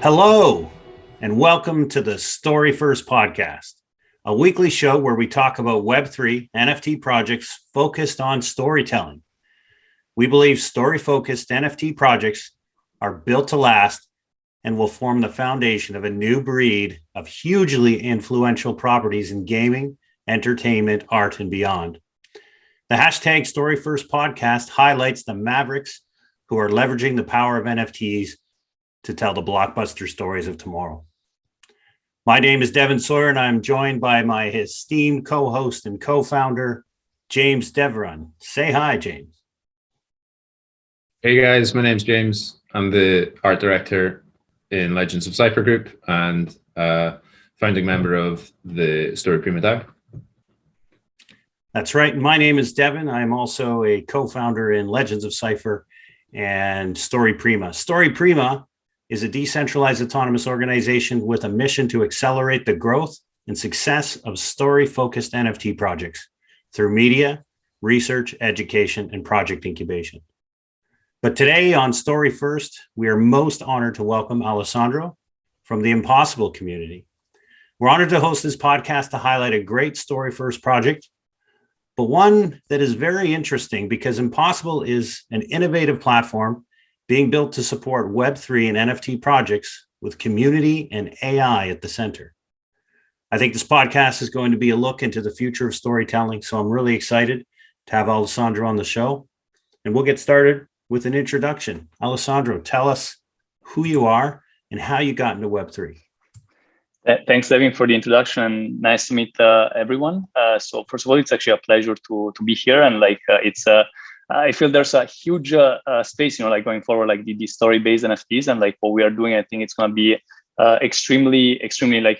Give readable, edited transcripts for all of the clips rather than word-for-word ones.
Hello, and welcome to the StoryFirst podcast, a weekly show where we talk about Web3 NFT projects focused on storytelling. We believe story-focused NFT projects are built to last and will form the foundation of a new breed of hugely influential properties in gaming, entertainment, art, and beyond. The hashtag StoryFirst podcast highlights the mavericks who are leveraging the power of NFTs to tell the blockbuster stories of tomorrow. My name is Devin Sawyer, and I'm joined by my esteemed co-host and co-founder, James Deveron. Say hi, James. Hey guys, my name's James. I'm the art director in Legends of Cypher Group and founding member of the StoryFirst DAO. That's right. My name is Devin. I'm also a co-founder in Legends of Cypher and StoryFirst. StoryFirst is a decentralized autonomous organization with a mission to accelerate the growth and success of story-focused NFT projects through media, research, education, and project incubation. But today on StoryFirst, we are most honored to welcome Alessandro from the Impssbl community. We're honored to host this podcast to highlight a great StoryFirst project, but one that is very interesting because Impssbl is an innovative platform being built to support Web3 and NFT projects with community and AI at the center. I think this podcast is going to be a look into the future of storytelling, so I'm really excited to have Alessandro on the show. And we'll get started with an introduction. Alessandro, tell us who you are and how you got into Web3. Thanks, Devin, for the introduction, and nice to meet everyone. So first of all, it's actually a pleasure to be here, and I feel there's a huge space, going forward, the story-based NFTs, and what we are doing, I think it's going to be extremely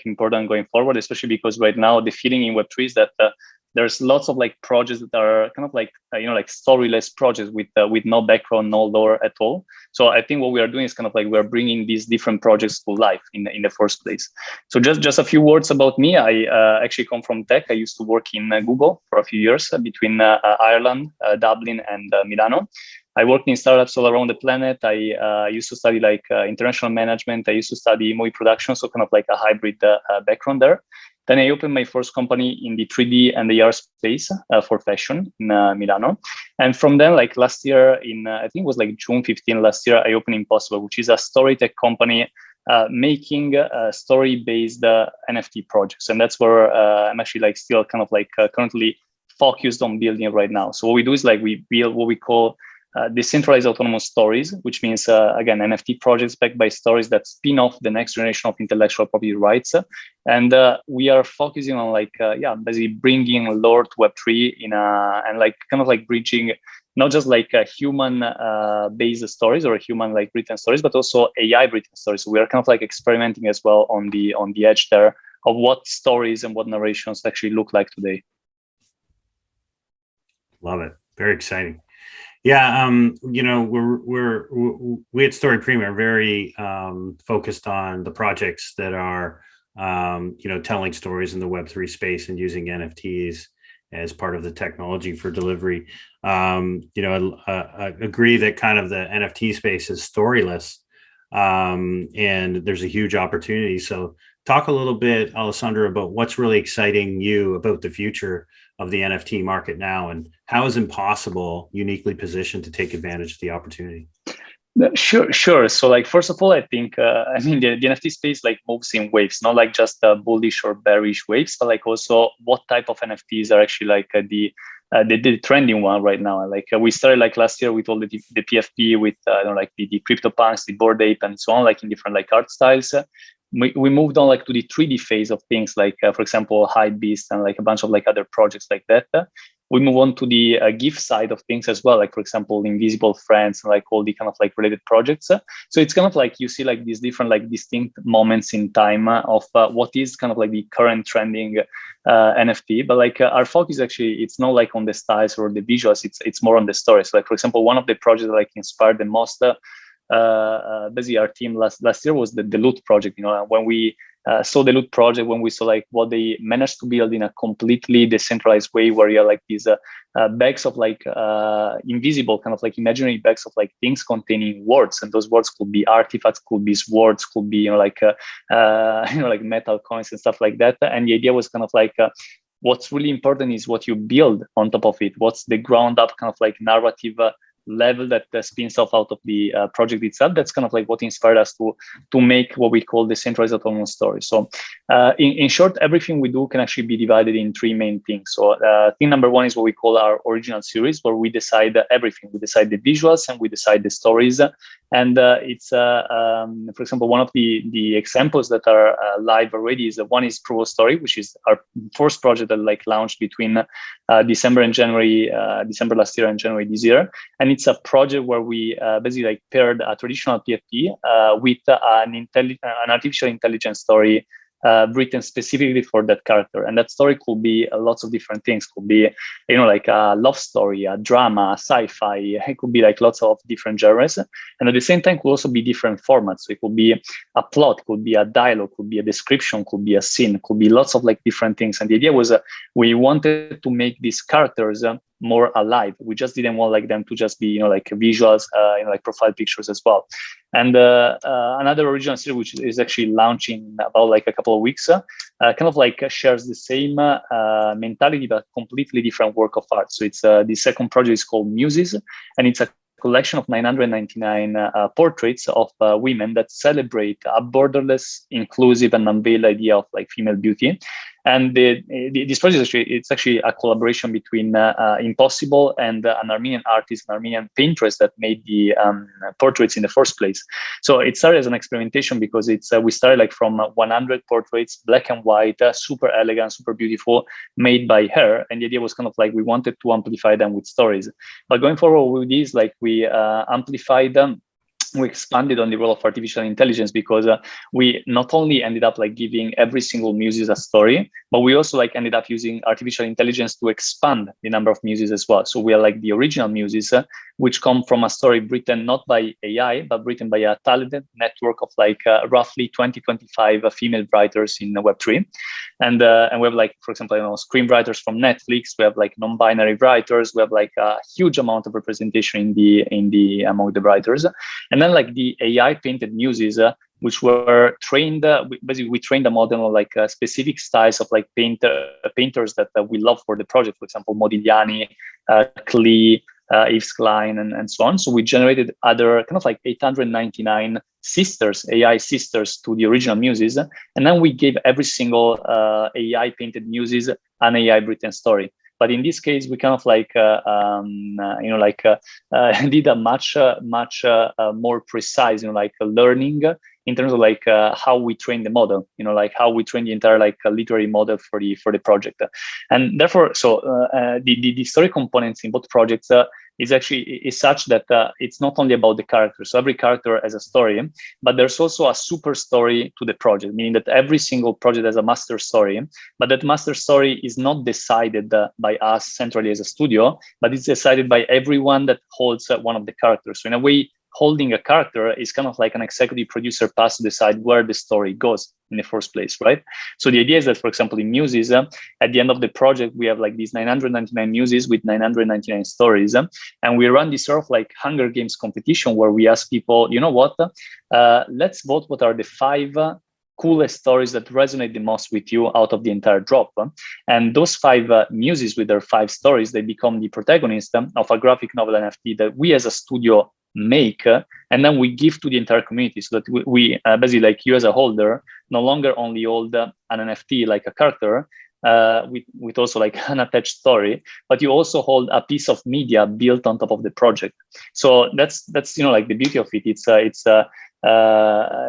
important going forward, especially because right now the feeling in Web3 is that there's lots of projects that are kind of storyless projects with no background, no lore at all. So I think what we are doing is we're bringing these different projects to life in the first place. So just a few words about me. I actually come from tech. I used to work in Google for a few years between Ireland, Dublin, and Milano. I worked in startups all around the planet. I used to study international management. I used to study movie production, so a hybrid background there. Then I opened my first company in the 3D and the AR space for fashion in Milano. And from then, last year, I think it was June 15 last year, I opened Impssbl, which is a story tech company making story-based NFT projects. And that's where I'm actually still currently focused on building right now. So what we do is we build what we call decentralized autonomous stories, which means, again, NFT projects backed by stories that spin off the next generation of intellectual property rights. And we are focusing on basically bringing lore to Web3 and bridging not just human based stories or human written stories, but also AI written stories. So we are experimenting as well on the edge there of what stories and what narrations actually look like today. Love it. Very exciting. Yeah, we at StoryFirst are very focused on the projects that are, telling stories in the Web3 space and using NFTs as part of the technology for delivery. I agree that kind of the NFT space is storyless, and there's a huge opportunity. So talk a little bit, Alessandro, about what's really exciting you about the future of the NFT market now, and how is Impssbl uniquely positioned to take advantage of the opportunity? Sure. So first of all, I think, the NFT space moves in waves, not just bullish or bearish waves, but also what type of NFTs are actually the trending one right now. We started last year with all the PFP, with the CryptoPunks, the Bored Ape, and so on, in different art styles. We moved on to the 3D phase of things, for example, Hypebeast and a bunch of other projects like that. We move on to the GIF side of things as well, for example, Invisible Friends, and all the related projects. So it's you see these different distinct moments in time of what is the current trending NFT. But our focus actually, it's not on the styles or the visuals, it's more on the stories. So for example, one of the projects that inspired the most basically our team last year was the Loot project. When we saw the Loot project, when we saw like what they managed to build in a completely decentralized way, where you have like these bags of like invisible kind of like imaginary bags of like things containing words, and those words could be artifacts, could be swords, could be like like metal coins and stuff like that. And the idea was kind of like what's really important is what you build on top of it. What's the ground up kind of like narrative level that spins off out of the project itself. That's kind of like what inspired us to make what we call the centralized autonomous story. So in short, everything we do can actually be divided in three main things. So thing number one is what we call our original series, where we decide everything. We decide the visuals and we decide the stories. And it's, for example, one of the examples that are live already is one is Proof of Story, which is our first project that like launched between December and January, December last year and January this year. And it's a project where we basically like paired a traditional PFP with an artificial intelligence story written specifically for that character. And that story could be lots of different things. Could be, like a love story, a drama, sci-fi. It could be like lots of different genres. And at the same time, could also be different formats. So it could be a plot, could be a dialogue, could be a description, could be a scene, could be lots of like different things. And the idea was we wanted to make these characters more alive. We just didn't want like them to just be, like visuals, like profile pictures as well. And another original series, which is actually launching about like a couple of weeks, kind of like shares the same mentality, but completely different work of art. So it's the second project is called Muses, and it's a collection of 999 portraits of women that celebrate a borderless, inclusive, and unveiled idea of like female beauty. And this project it's actually a collaboration between Impssbl and an Armenian artist, an Armenian paintress that made the portraits in the first place. So it started as an experimentation because it's we started like from 100 portraits, black and white, super elegant, super beautiful, made by her. And the idea was kind of like we wanted to amplify them with stories. But going forward with this, like we amplified them. We expanded on the role of artificial intelligence because we not only ended up like giving every single muses a story, but we also like ended up using artificial intelligence to expand the number of muses as well. So we are like the original muses, which come from a story written not by AI, but written by a talented network of like roughly 20-25 female writers in Web3. And we have like, for example, screenwriters from Netflix. We have like non-binary writers. We have like a huge amount of representation in the among the writers. And then like the AI painted muses, which were trained, basically we trained a model of like specific styles of like painters that we love for the project. For example, Modigliani, Klee, Yves Klein, and so on. So we generated other kind of like 899 sisters, AI sisters to the original muses. And then we gave every single AI painted muses an AI written story. But in this case, we kind of like, did a much more precise, like learning in terms of like how we train the model, like how we train the entire like literary model for the project. And therefore, so the story components in both projects is such that it's not only about the character. So every character has a story, but there's also a super story to the project, meaning that every single project has a master story, but that master story is not decided by us centrally as a studio, but it's decided by everyone that holds one of the characters. So in a way, holding a character is kind of like an executive producer pass to decide where the story goes in the first place, right? So the idea is that, for example, in Muses, at the end of the project, we have like these 999 muses with 999 stories. And we run this sort of like Hunger Games competition where we ask people, let's vote what are the 5 coolest stories that resonate the most with you out of the entire drop. And those 5 muses with their 5 stories, they become the protagonist of a graphic novel NFT that we as a studio make, and then we give to the entire community, so that we basically, like you as a holder, no longer only hold an NFT like a character with also like an attached story, but you also hold a piece of media built on top of the project. So that's like the beauty of it. It's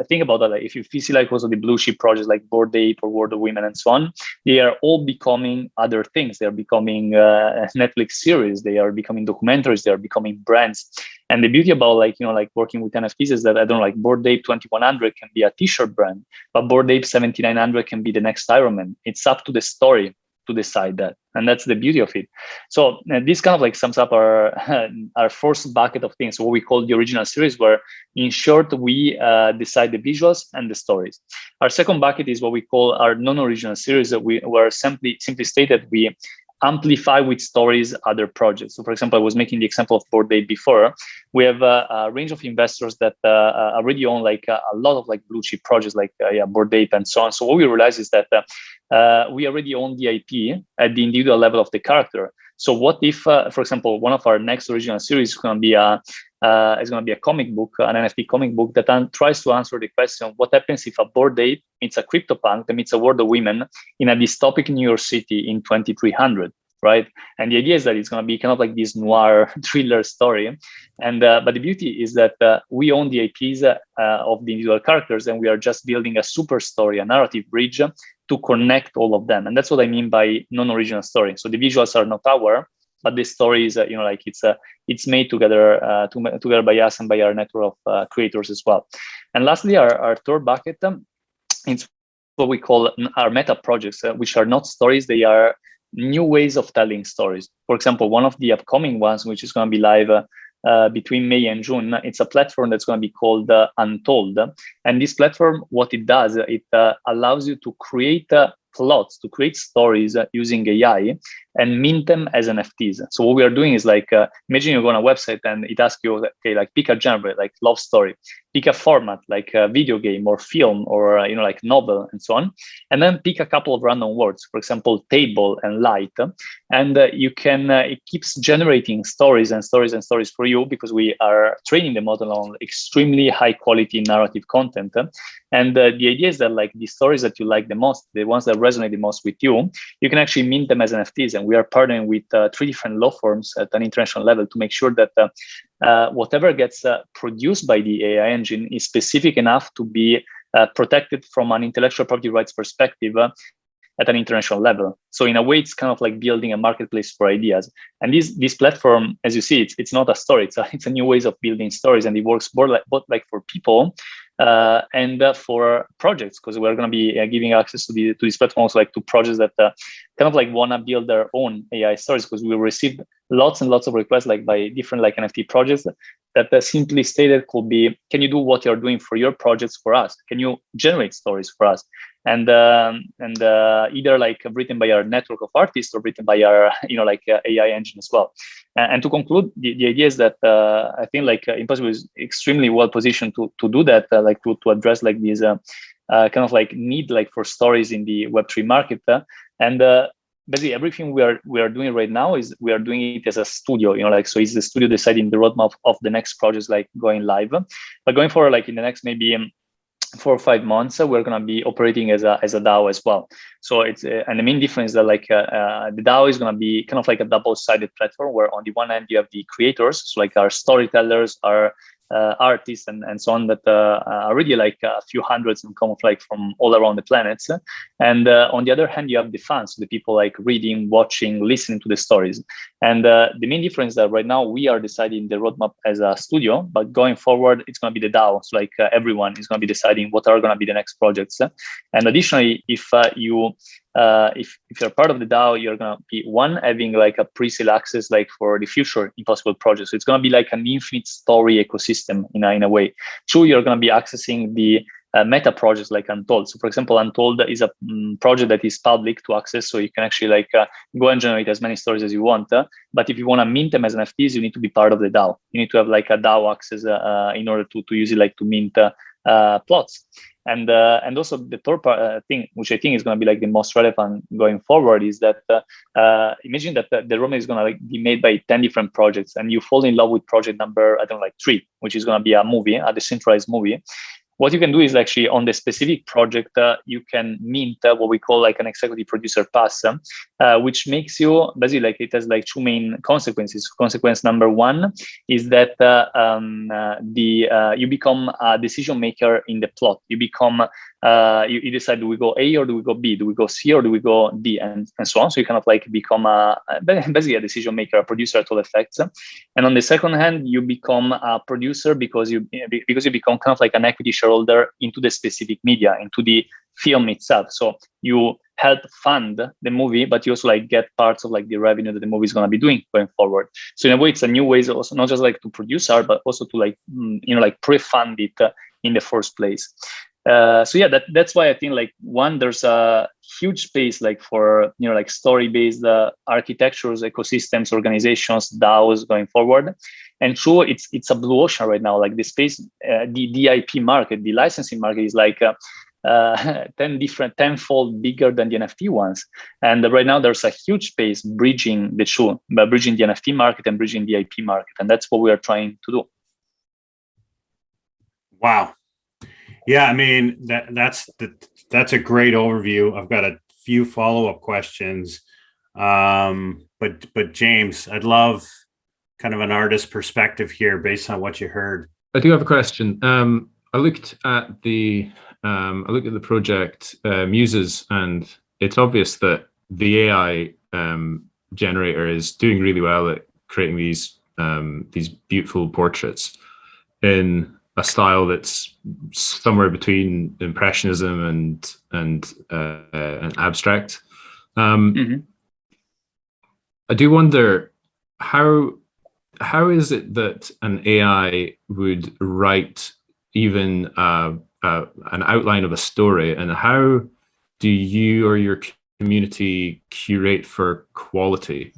think about that. Like if you see like also the blue chip projects like Bored Ape or World of Women and so on, they are all becoming other things. They are becoming Netflix series. They are becoming documentaries. They are becoming brands. And the beauty about like working with NFTs is that I don't know, like Bored Ape 2100 can be a t-shirt brand, but Bored Ape 7900 can be the next Iron Man. It's up to the story to decide that, and that's the beauty of it. So this kind of like sums up our our first bucket of things, what we call the original series, where in short we decide the visuals and the stories. Our second bucket is what we call our non-original series, that where simply stated we amplify with stories other projects. So for example, I was making the example of Bored Ape before. We have a range of investors that already own like a lot of like blue chip projects like Bored Ape and so on. So what we realize is that we already own the IP at the individual level of the character. So what if, for example, one of our next original series is going to be a comic book, an NFT comic book that tries to answer the question: what happens if a Bored Ape meets a CryptoPunk that meets a world of women in a dystopic New York City in 2300, right? And the idea is that it's going to be kind of like this noir thriller story. And but the beauty is that we own the IPs of the individual characters, and we are just building a super story, a narrative bridge to connect all of them. And that's what I mean by non-original story. So the visuals are not our, but the story is, like it's made together together by us and by our network of creators as well. And lastly, our third bucket, it's what we call our meta projects, which are not stories, they are new ways of telling stories. For example, one of the upcoming ones, which is going to be live between May and June, it's a platform that's going to be called Untold. And this platform, what it does, it allows you to create plots, to create stories using AI and mint them as NFTs. So what we are doing is like, imagine you go on a website and it asks you, okay, like pick a genre, like love story, pick a format, like a video game or film or, like novel and so on. And then pick a couple of random words, for example, table and light. And you can, it keeps generating stories and stories and stories for you, because we are training the model on extremely high quality narrative content. And the idea is that like the stories that you like the most, the ones that resonate the most with you, you can actually mint them as NFTs. And we are partnering with 3 different law firms at an international level to make sure that whatever gets produced by the AI engine is specific enough to be protected from an intellectual property rights perspective at an international level. So in a way, it's kind of like building a marketplace for ideas. And this platform, as you see, it's not a story. It's a new ways of building stories, and it works both like for people and for projects, because we're going to be giving access to these platforms like to projects that kind of like want to build their own AI stories, because we received lots and lots of requests like by different like NFT projects that simply stated could be, can you do what you're doing for your projects for us? Can you generate stories for us? And either like written by our network of artists or written by our AI engine as well. And to conclude, the idea is that I think like Impssbl is extremely well positioned to do that, like to address like these kind of like need like for stories in the Web3 market. And basically everything we are doing right now is we are doing it as a studio, so it's the studio deciding the roadmap of the next projects like going live. But going forward, like in the next maybe 4 or 5 months, we're going to be operating as a DAO as well. So it's and the main difference is that like the DAO is going to be kind of like a double-sided platform, where on the one hand you have the creators, so like our storytellers, our artists and so on, that are really like a few hundreds and come like from all around the planets. And on the other hand, you have the fans, the people like reading, watching, listening to the stories. And the main difference is that right now we are deciding the roadmap as a studio, but going forward, it's going to be the DAO. So like everyone is going to be deciding what are going to be the next projects. And additionally, if you're part of the DAO, you're going to be having like a pre-sale access like for the future Impssbl projects. So it's going to be like an infinite story ecosystem in a way. 2, you're going to be accessing the meta projects like Untold. So for example, Untold is a project that is public to access, so you can actually like go and generate as many stories as you want. But if you want to mint them as NFTs, you need to be part of the DAO. You need to have like a DAO access in order to use it like to mint plots. And also the third thing, which I think is going to be like the most relevant going forward, is that imagine that the roadmap is going to like be made by 10 different projects, and you fall in love with project number 3, which is going to be a movie, a decentralized movie. What you can do is actually on the specific project, you can mint what we call like an executive producer pass, which makes you basically like it has like 2 main consequences. Consequence number 1 is that you become a decision maker in the plot. You become you decide, do we go A or do we go B? Do we go C or do we go D? And so on. So you kind of like become basically a decision maker, a producer at all effects. And on the second hand, you become a producer because you become kind of like an equity shareholder into the specific media, into the film itself. So you help fund the movie, but you also like get parts of like the revenue that the movie is going to be doing going forward. So in a way, it's a new way also not just like to produce art, but also to like like pre-fund it in the first place. So yeah, that's why I think like one, there's a huge space like for like story-based architectures, ecosystems, organizations, DAOs going forward. And two, it's a blue ocean right now. Like the space, the IP market, the licensing market is like 10-fold bigger than the NFT ones. And right now there's a huge space bridging the two, bridging the NFT market and bridging the IP market, and that's what we are trying to do. Wow. Yeah, I mean that's a great overview. I've got a few follow-up questions, but James, I'd love kind of an artist perspective here based on what you heard. I do have a question. I looked at the project Muses, and it's obvious that the AI generator is doing really well at creating these beautiful portraits in a style that's somewhere between impressionism and abstract. I do wonder how is it that an AI would write even an outline of a story, and how do you or your community curate for quality?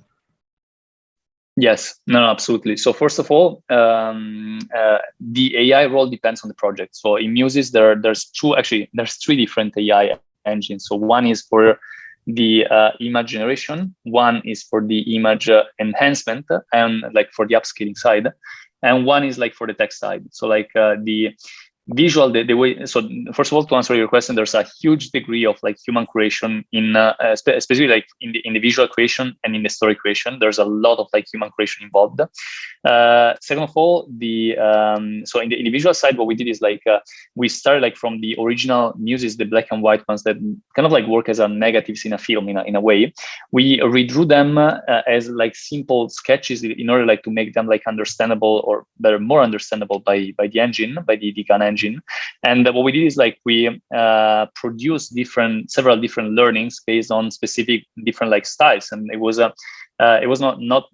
Yes, no, absolutely. So first of all, the AI role depends on the project. So in Muses, there's three different AI engines. So one is for the image generation, one is for the image enhancement and like for the upscaling side, and one is like for the text side. So like the visual, the way. So first of all, to answer your question, there's a huge degree of like human creation in especially like in the visual creation and in the story creation. There's a lot of like human creation involved. Second of all, so in the visual side, what we did is like we started like from the original Muses, the black and white ones that kind of like work as a negatives in a film in a way. We redrew them as like simple sketches in order like to make them like understandable, or better, more understandable by the engine, by the GAN engine. And what we did is like we produced several different learnings based on specific different like styles, and it was not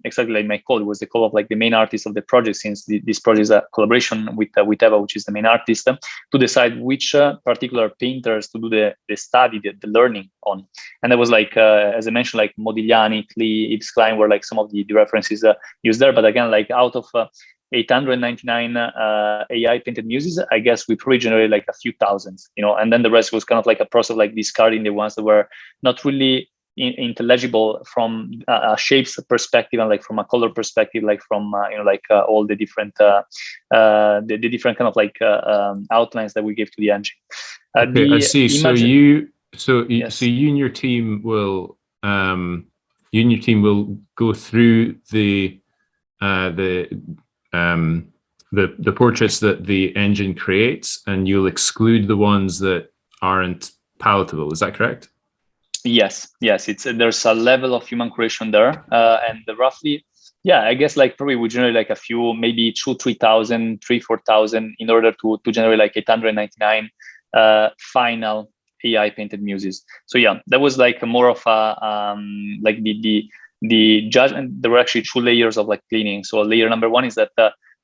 exactly like my call. It was the call of like the main artist of the project, since this project is a collaboration with Eva, which is the main artist, to decide which particular painters to do the study, the learning on. And there was like, as I mentioned, like Modigliani, Klee, Yves Klein were like some of the references used there. But again, like out of 899 AI painted Muses, I guess we probably generated like a few thousands, and then the rest was kind of like a process of like discarding the ones that were not really intelligible from a shapes perspective and like from a color perspective, like from all the different the different kind of like outlines that we give to the engine. Okay, I see. Yes. So you and your team will go through the portraits that the engine creates, and you'll exclude the ones that aren't palatable. Is that correct? Yes. There's a level of human creation there, and roughly, I guess like probably we generate like a few, maybe 4,000 in order to generate like 899 final AI painted Muses. So that was like more of a like the judgment. There were actually two layers of like cleaning. So layer number one is that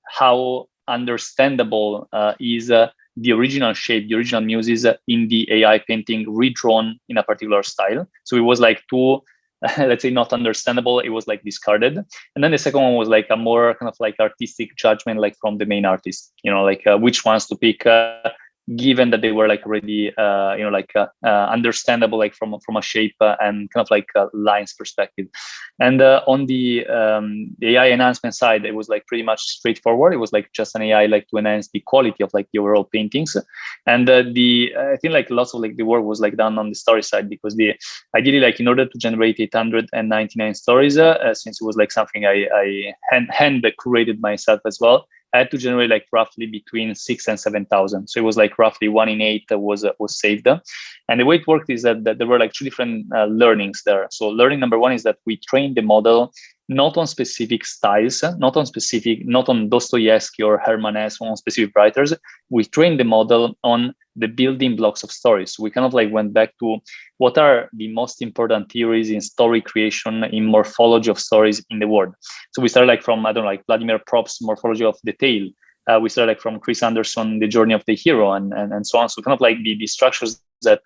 how understandable is the original shape, the original Muses in the AI painting redrawn in a particular style. So it was like too, let's say, not understandable. It was like discarded. And then the second one was like a more kind of like artistic judgment, like from the main artist, like which ones to pick, given that they were like already, understandable, like from a shape and kind of like lines perspective. And on the AI enhancement side, it was like pretty much straightforward. It was like just an AI like to enhance the quality of like the overall paintings. And I think like lots of like the work was like done on the story side, because ideally like in order to generate 899 stories, since it was like something I hand curated myself as well, I had to generate like roughly between 6,000 and 7,000. So it was like roughly 1 in 8 that was saved. And the way it worked is that there were like two different learnings there. So learning number one is that we trained the model not on specific styles, not on Dostoevsky or Herman Hesse, on specific writers. We trained the model on the building blocks of stories. We kind of like went back to what are the most important theories in story creation, in morphology of stories in the world. So we started like from, I don't know, like Vladimir Prop's morphology of the tale. We started like from Chris Anderson, the journey of the hero, and so on. So kind of like the structures that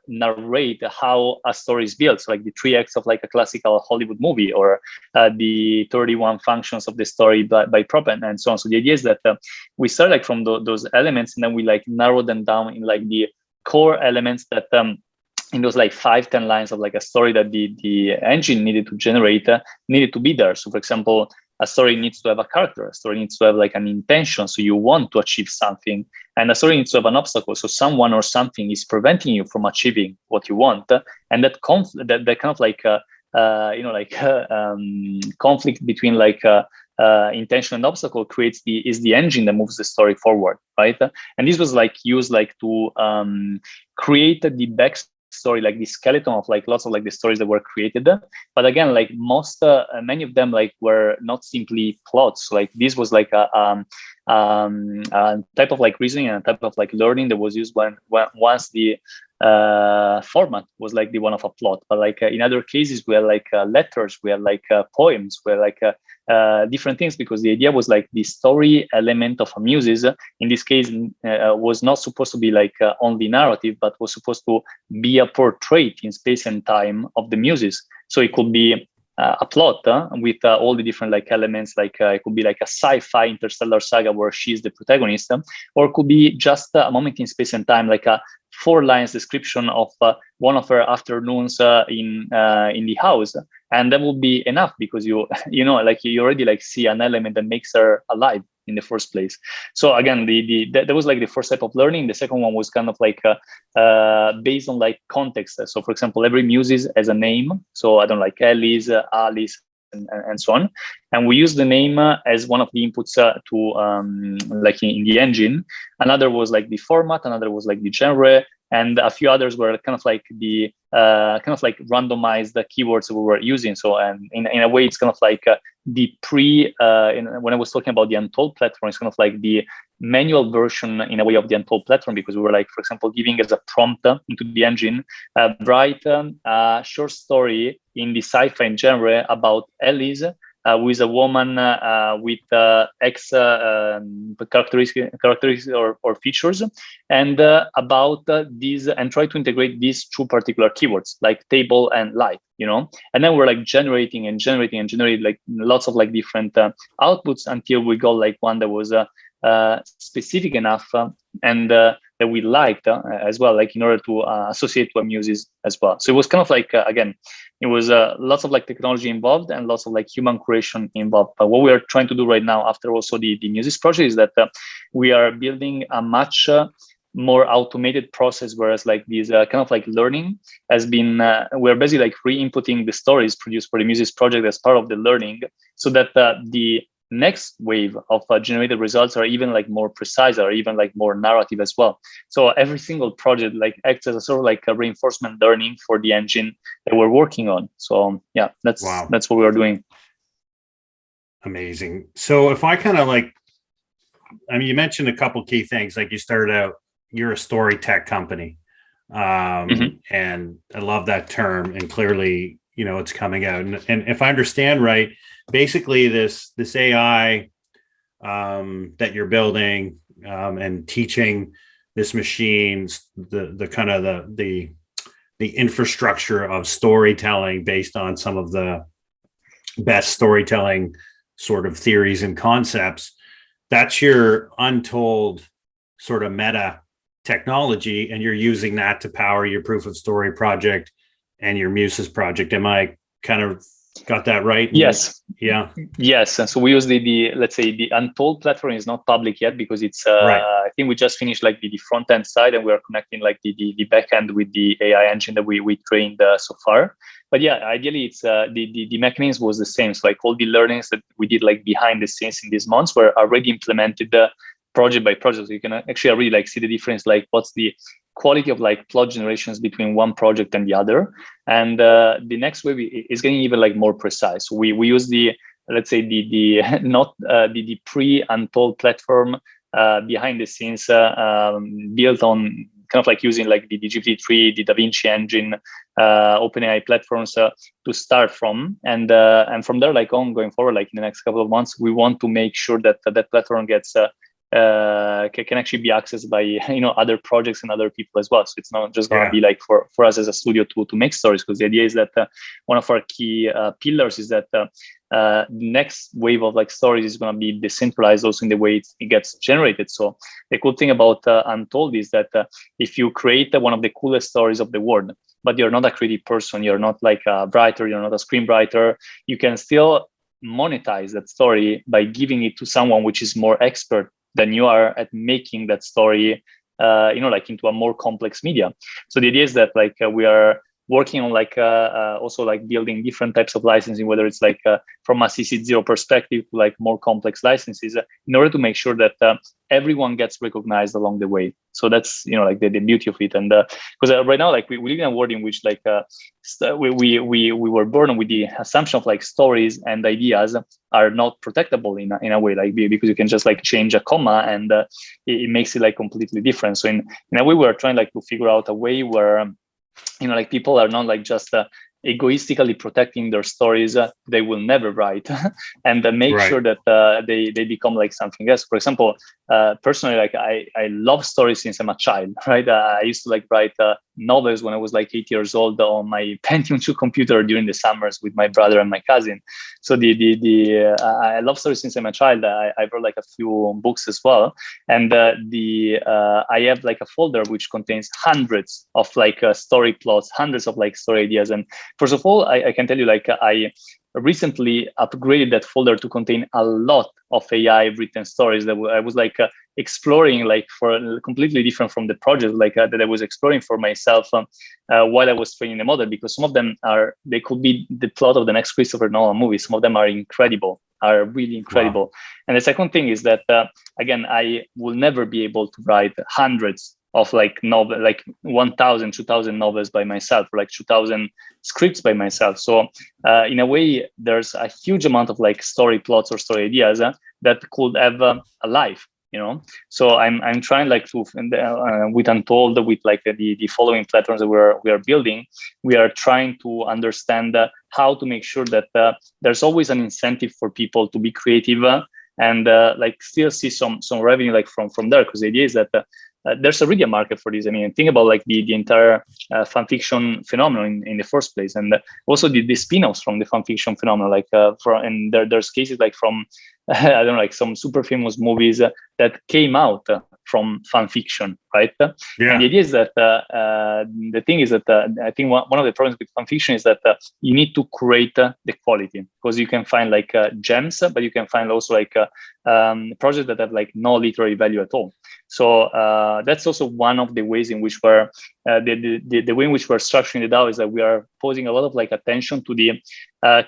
narrate how a story is built. So like the 3 acts of like a classical Hollywood movie, or the 31 functions of the story by Prop and so on. So the idea is that we start like from those elements, and then we like narrow them down in like the core elements that in those like 5-10 lines of like a story that the engine needed to generate needed to be there. So for example, a story needs to have a character, a story needs to have like an intention, so you want to achieve something, and a story needs to have an obstacle, so someone or something is preventing you from achieving what you want, and that that kind of like conflict between like intention and obstacle is the engine that moves the story forward, right? And this was like used like to create the backstory, like the skeleton of like lots of like the stories that were created. But again, like many of them like were not simply plots. Like this was like a type of like reasoning and a type of like learning that was used when once the format was like the one of a plot. But like in other cases, we had like letters, we had like poems, we had like different things, because the idea was like the story element of a Muses in this case was not supposed to be like only narrative, but was supposed to be a portrait in space and time of the Muses. So it could be a plot with all the different like elements, like it could be like a sci-fi interstellar saga where she's the protagonist, or it could be just a moment in space and time, like a 4 lines description of one of her afternoons in the house, and that will be enough, because you like you already like see an element that makes her alive in the first place. So again, that was like the first type of learning. The second one was kind of like based on like context. So for example, every Muses has a name. So I don't like Alice, Alice, and so on. And we use the name as one of the inputs to like in the engine. Another was like the format, another was like the genre, and a few others were kind of like the kind of like randomized the keywords we were using. So and in a way, it's kind of like the when I was talking about the Untold platform, it's kind of like the manual version in a way of the Untold platform, because we were like, for example, giving as a prompt into the engine, write a short story in the sci-fi genre about Alice, who is a woman with X characteristics or features, and about these, and try to integrate these 2 particular keywords, like table and light, and then we're like generating like lots of like different outputs until we got like one that was specific enough and that we liked as well, like in order to associate with Muses as well. So it was kind of like again, it was lots of like technology involved and lots of like human creation involved. But what we are trying to do right now, after also the Muses project, is that we are building a much more automated process, whereas like this kind of like learning has been we're basically like re-inputting the stories produced for the Muses project as part of the learning, so that the next wave of generated results are even like more precise, or even like more narrative as well. So every single project like acts as a sort of like a reinforcement learning for the engine that we're working on. So yeah, that's what we are doing. Amazing. So if I kind of like, I mean, you mentioned a couple key things, like you started out, you're a story tech company. And I love that term, and clearly, it's coming out. And if I understand right, basically this AI that you're building and teaching this machine the kind of the infrastructure of storytelling based on some of the best storytelling sort of theories and concepts, that's your Untold sort of meta technology, and you're using that to power your proof of story project and your Muses project. Am I kind of got that right? Yes. Yeah. Yes. And so we use the let's say the Untold platform is not public yet, because it's right. I think we just finished like the front end side, and we are connecting like the back end with the AI engine that we trained so far. But yeah, ideally it's the mechanism was the same. So like all the learnings that we did like behind the scenes in these months were already implemented project by project. So you can actually really like see the difference, like what's the quality of like plot generations between one project and the other. And the next way is getting even like more precise. We use the, let's say the not the pre-Untold platform behind the scenes, built on kind of like using like the GPT-3, the DaVinci engine, OpenAI platforms to start from, and from there, like going forward, like in the next couple of months, we want to make sure that that platform gets can actually be accessed by other projects and other people as well. So it's not just going to be like for us as a studio to make stories, because the idea is that one of our key pillars is that the next wave of like stories is going to be decentralized also in the way it gets generated. So the cool thing about Untold is that if you create one of the coolest stories of the world, but you're not a creative person, you're not like a writer, you're not a screenwriter, you can still monetize that story by giving it to someone which is more expert than you are at making that story, like into a more complex media. So the idea is that like we are working on like also like building different types of licensing, whether it's like from a CC0 perspective to like more complex licenses, in order to make sure that everyone gets recognized along the way. So that's like the beauty of it. And because right now like we live in a world in which like we were born with the assumption of like stories and ideas are not protectable in a way, like because you can just like change a comma and it makes it like completely different. So in a way we're trying like to figure out a way where like people are not like just egoistically protecting their stories they will never write and make sure that they become like something else. For example, personally, like I love stories since I'm a child, right? I used to like write novels when I was like 8 years old on my Pentium 2 computer during the summers with my brother and my cousin. So I love stories since I'm a child. I wrote like a few books as well, and I have like a folder which contains hundreds of like story plots, hundreds of like story ideas. And first of all, I can tell you, like I recently upgraded that folder to contain a lot of AI written stories that I was like exploring, like for completely different from the project, like that I was exploring for myself while I was training the model, because some of them they could be the plot of the next Christopher Nolan movie. Some of them are incredible, are really incredible. Wow. And the second thing is that, again, I will never be able to write hundreds of like 1,000, 2,000 novels by myself, or like 2,000 scripts by myself. So in a way, there's a huge amount of like story plots or story ideas that could have a life, So I'm trying like to with Untold, with like the following platforms that we are building, we are trying to understand how to make sure that there's always an incentive for people to be creative and like still see some revenue like from there, because the idea is that there's already a market for this. I mean, think about like the entire fanfiction phenomenon in the first place, and also the spin-offs from the fanfiction phenomenon. Like and there's cases like from I don't know, like some super famous movies that came out from fanfiction, right? Yeah. And the idea is that the thing is that I think one of the problems with fanfiction is that you need to create the quality, because you can find like gems, but you can find also like projects that have like no literary value at all. So that's also one of the ways in which we're the way in which we're structuring the DAO is that we are posing a lot of like attention to the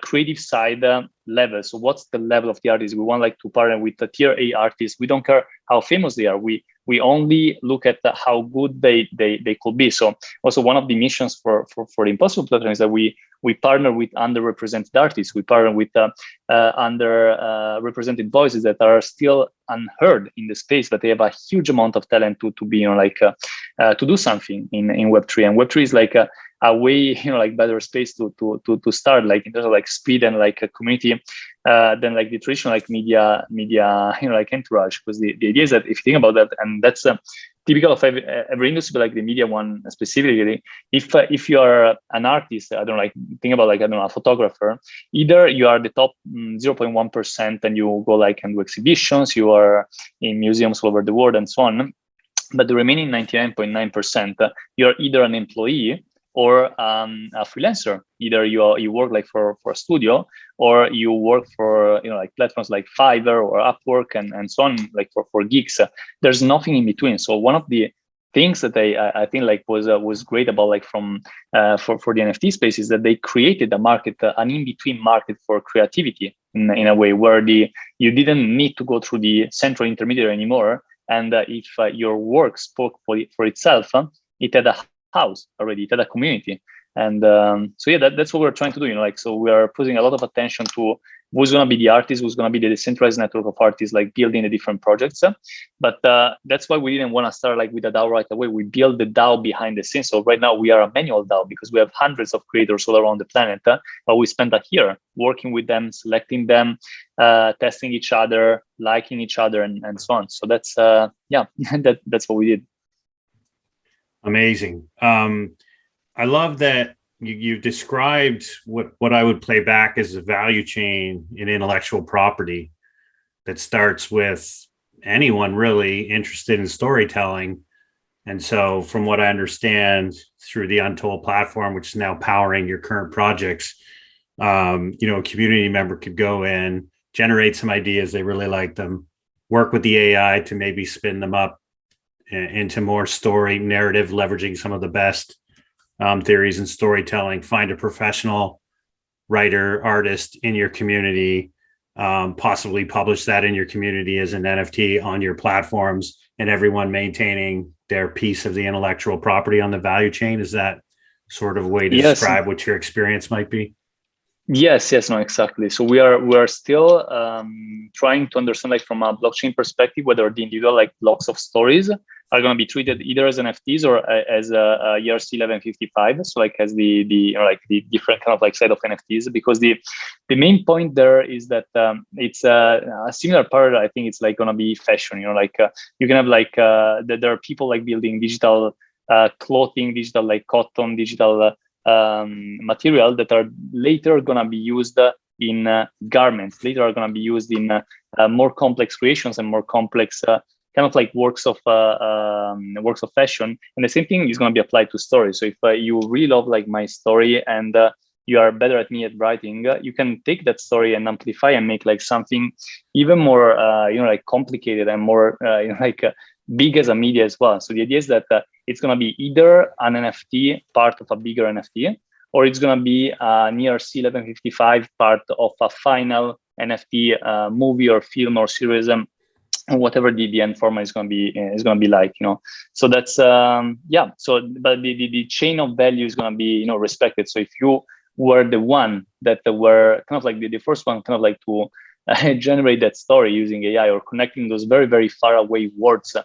creative side level. So what's the level of the artist? We want like to partner with the tier A artists. We don't care how famous they are. We only look at how good they could be. So also one of the missions for the Impssbl platform is that we partner with underrepresented artists. We partner with underrepresented voices that are still unheard in the space, but they have a huge amount of talent to be to do something in Web3. And Web3 is like a way like better space to start, like in terms of like speed and like a community than like the traditional like media like entourage. Because the idea is that if you think about that, and that's typical of every industry, but like the media one specifically, if you are an artist, I don't know, like think about like, I don't know, a photographer, either you are the top 0.1% and you go like and do exhibitions, you are in museums all over the world and so on, but the remaining 99.9%, you're either an employee or a freelancer. Either you work like for a studio, or you work for like platforms like Fiverr or Upwork and so on, like for gigs. There's nothing in between. So one of the things that I think like was great about like from for the NFT space is that they created a market, an in-between market for creativity in a way where you didn't need to go through the central intermediary anymore. And if your work spoke for itself, it had a house already, it had a community. And so yeah, that's what we're trying to do. Like, so we are putting a lot of attention to who's going to be the artist, who's going to be the decentralized network of artists, like building the different projects. But that's why we didn't want to start like with a DAO right away. We built the DAO behind the scenes. So right now we are a manual DAO because we have hundreds of creators all around the planet. But we spent a year working with them, selecting them, testing each other, liking each other, and so on. So that's yeah, that's what we did. Amazing. I love that you described what I would play back as a value chain in intellectual property that starts with anyone really interested in storytelling. And so from what I understand through the Untold platform, which is now powering your current projects, a community member could go in, generate some ideas, they really like them, work with the AI to maybe spin them up into more story narrative, leveraging some of the best theories in storytelling, find a professional writer, artist in your community, possibly publish that in your community as an NFT on your platforms, and everyone maintaining their piece of the intellectual property on the value chain. Is that sort of a way to describe what your experience might be? Yes, no, exactly. So we are still trying to understand, like from a blockchain perspective, whether the individual like blocks of stories are going to be treated either as NFTs or as a ERC 1155. So like as the different kind of like set of NFTs, because the main point there is that it's a similar part. I think it's like going to be fashion. You can have like there are people like building digital clothing, digital like cotton, digital material that are later going to be used in garments, later are going to be used in more complex creations and more complex kind of like works of fashion. And the same thing is going to be applied to stories. So if you really love like my story and you are better at me at writing, you can take that story and amplify and make like something even more like complicated and more big as a media as well. So the idea is that it's going to be either an NFT part of a bigger NFT, or it's going to be an ERC 1155 part of a final NFT movie or film or series, whatever the end format is going to be like. So that's yeah. So but the chain of value is going to be respected. So if you were the one that were kind of like the first one, kind of like to generate that story using AI or connecting those very, very far away words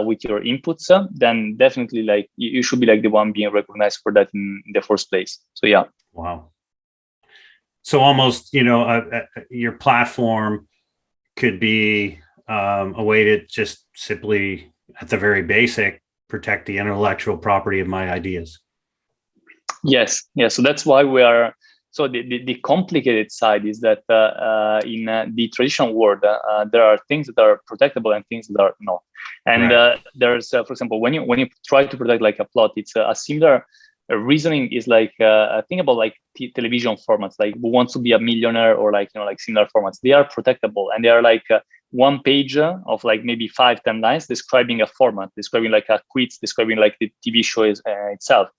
with your inputs, then definitely like you should be like the one being recognized for that in the first place. So yeah. Wow. So almost, your platform could be a way to just simply, at the very basic, protect the intellectual property of my ideas. Yes. So that's why we are. So the complicated side is that in the traditional world, there are things that are protectable and things that are not. And right. There's, for example, when you try to protect like a plot, it's a similar reasoning is like think about like television formats, like Who Wants to Be a Millionaire or like like similar formats. They are protectable and they are like one page of like maybe 5-10 lines describing a format, describing like a quiz, describing like the TV show itself.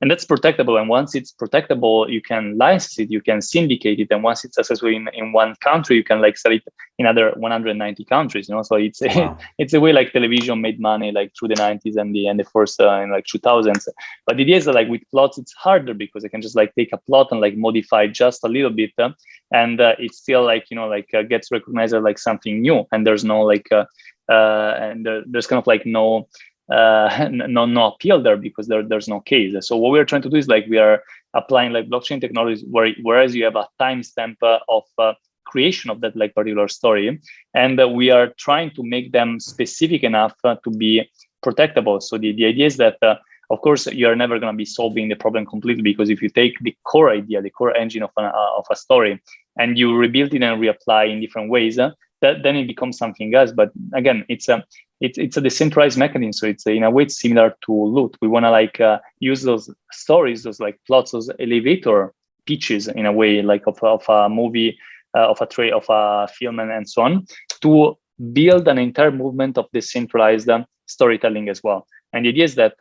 And that's protectable. And once it's protectable, you can license it, you can syndicate it. And once it's successful in one country, you can like sell it in other 190 countries. So it's wow. It's a way like television made money like through the 90s and the first in like 2000s. But the idea is that like with plots, it's harder because I can just like take a plot and like modify it just a little bit, and it's still like gets recognized as like something new. And there's no like and there's kind of like no appeal there because there's no case. So what we're trying to do is like we are applying like blockchain technologies whereas you have a timestamp of creation of that like particular story, and we are trying to make them specific enough to be protectable. So the idea is that of course you're never going to be solving the problem completely, because if you take the core idea, the core engine of a story, and you rebuild it and reapply in different ways, then it becomes something else. But again, it's a decentralized mechanism, so it's in a way it's similar to loot. We want to like use those stories, those like plots, those elevator pitches in a way like of a movie, of a film, and so on, to build an entire movement of decentralized storytelling as well. And the idea is that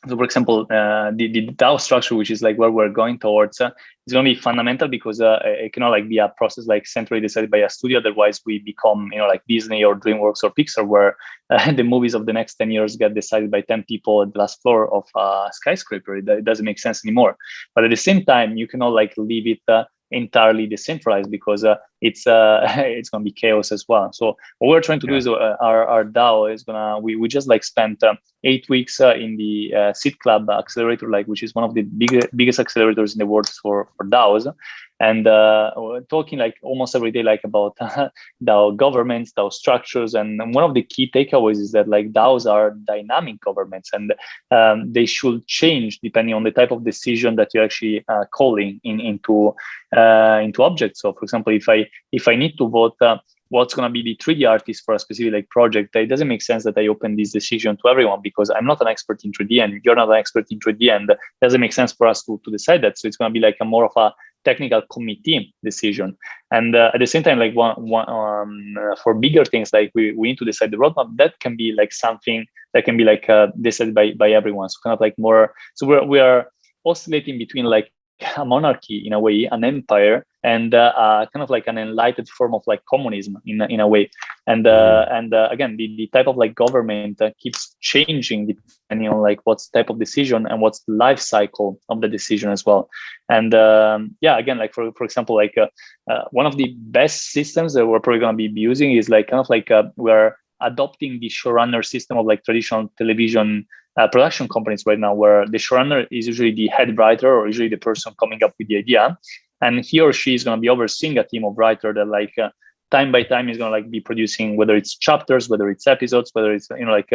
So, for example, the DAO structure, which is like where we're going towards, is going to be fundamental because it cannot like be a process like centrally decided by a studio. Otherwise, we become like Disney or DreamWorks or Pixar, where the movies of the next 10 years get decided by 10 people at the last floor of a skyscraper. It doesn't make sense anymore. But at the same time, you cannot like leave it entirely decentralized because it's it's going to be chaos as well. So what we're trying to do is our DAO is we just like spent 8 weeks in the Seed Club accelerator, like which is one of the biggest accelerators in the world for DAOs, and we're talking like almost every day like about DAO governments, DAO structures, and one of the key takeaways is that like DAOs are dynamic governments, and they should change depending on the type of decision that you're actually calling into objects. So, for example, if I need to vote what's going to be the 3D artist for a specific like project, it doesn't make sense that I open this decision to everyone because I'm not an expert in 3D and you're not an expert in 3D, and it doesn't make sense for us to decide that. So it's going to be like a more of a technical committee decision. And at the same time, like for bigger things, like we need to decide the roadmap. That can be like something that can be like decided by everyone. So kind of like more. So we are oscillating between like a monarchy in a way, an empire, and kind of like an enlightened form of like communism in a way. And again, the type of like government keeps changing depending on like what's type of decision and what's the life cycle of the decision as well. And again, like for example, like one of the best systems that we're probably going to be using is like kind of like we're adopting the showrunner system of like traditional television production companies right now, where the showrunner is usually the head writer or usually the person coming up with the idea, and he or she is going to be overseeing a team of writers that like time by time is going to like be producing, whether it's chapters, whether it's episodes, whether it's like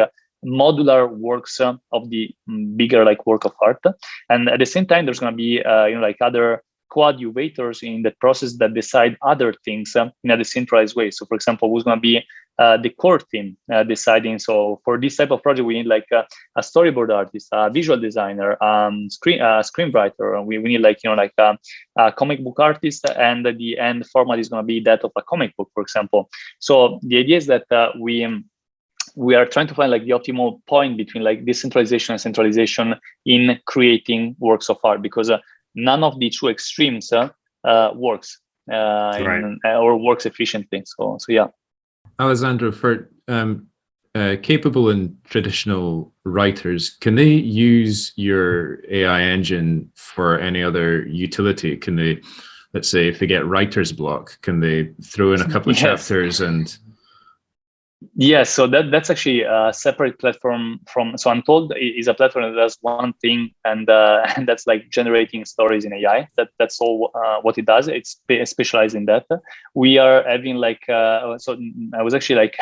modular works of the bigger like work of art. And at the same time, there's going to be like other coadjuvators in the process that decide other things in a decentralized way. So, for example, who's going to be the core team deciding? So, for this type of project, we need like a storyboard artist, a visual designer, screenwriter. We need like a comic book artist, and the end format is going to be that of a comic book, for example. So, the idea is that we are trying to find like the optimal point between like decentralization and centralization in creating works of art, because none of the two extremes works or works efficiently. So yeah. Alessandro, for capable and traditional writers, can they use your AI engine for any other utility? Can they, let's say, if they get writer's block, can they throw in a couple of chapters and? Yes, so that's actually a separate platform from. So Untold is a platform that does one thing, and that's like generating stories in AI. That's all what it does. It's specialized in that. We are having like so I was actually like